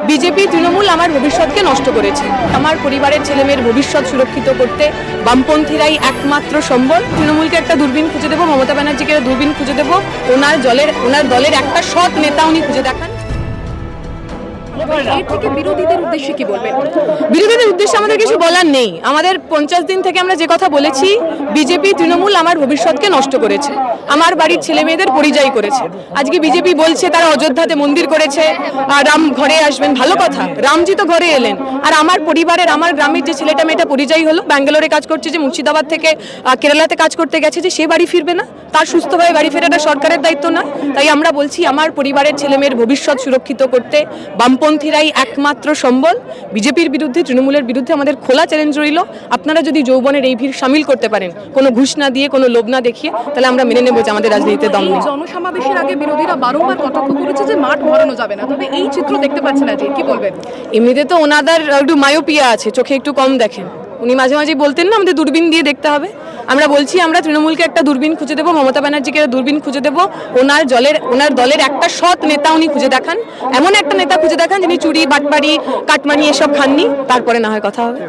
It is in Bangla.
বিজেপি তৃণমূল আমার ভবিষ্যৎকে নষ্ট করেছে। আমার পরিবারের ছেলেমেয়ের ভবিষ্যৎ সুরক্ষিত করতে বামপন্থীরাই একমাত্র সম্বল। তৃণমূলকে একটা দূরবীন খুঁজে দেবো, মমতা ব্যানার্জিকে দূরবীন খুঁজে দেবো, ওনার দলের একটা সৎ নেতা উনি খুঁজে দেখান। এর থেকে বিরোধীদের উদ্দেশ্যে কি বলবেন? বিরোধীদের উদ্দেশ্যে আমাদের কিছু বলার নেই। আমাদের 50 দিন থেকে আমরা যে কথা বলেছি, বিজেপি তৃণমূল আমার ভবিষ্যৎকে নষ্ট করেছে, আমার বাড়ির ছেলে মেয়েদের পরিযায়ী করেছে। আজকে বিজেপি বলছে তারা অযোধ্যাতে মন্দির করেছে, আর রাম ঘরে আসবেন, ভালো কথা, রামজি তো ঘরে এলেন। আর আমার পরিবারের, আমার গ্রামের যে ছেলেটা মেয়েটা পরিযায়ী হলো, ব্যাঙ্গালোরে কাজ করছে, যে মুর্শিদাবাদ থেকে কেরালাতে কাজ করতে গেছে, যে সে বাড়ি ফিরবে না, তার সুস্থভাবে বাড়ি ফেরাটা সরকারের দায়িত্ব না? তাই আমরা বলছি আমার পরিবারের ছেলেমেয়ের ভবিষ্যৎ সুরক্ষিত করতে বামপন্থীরাই একমাত্র সম্বল। বিজেপির বিরুদ্ধে, তৃণমূলের বিরুদ্ধে আমাদের খোলা চ্যালেঞ্জ রইল। আপনারা যদি যৌবনের এই ভিড় সামিল করতে পারেন, কোনো ঘুষ না দিয়ে, কোনো লোভ না দেখিয়ে, তাহলে আমরা মেনে নেব যে আমাদের রাজনীতিতে দম নেই। জনসমাবেশের আগে বিরোধীরা বারংবার কটাক্ষ করেছে যে মাঠ ভরানো যাবে না, তবে এই চিত্র দেখতে পাচ্ছেন না, যে কি বলবেন? এমনিতে তো ওনাদের একটু মায়োপিয়া আছে, চোখে একটু কম দেখেন। উনি মাঝে মাঝে বলতেন না আমাদের দূরবীন দিয়ে দেখতে হবে। আমরা বলছি আমরা তৃণমূলকে একটা দূরবীন খুঁজে দেবো, মমতা ব্যানার্জিকে দূরবীন খুঁজে দেবো, ওনার দলের একটা সৎ নেতা উনি খুঁজে দেখান, এমন একটা নেতা খুঁজে দেখান যিনি চুরি, বাটপাড়ি, কাটমানি এসব খাননি, তারপরে না হয় কথা হবে।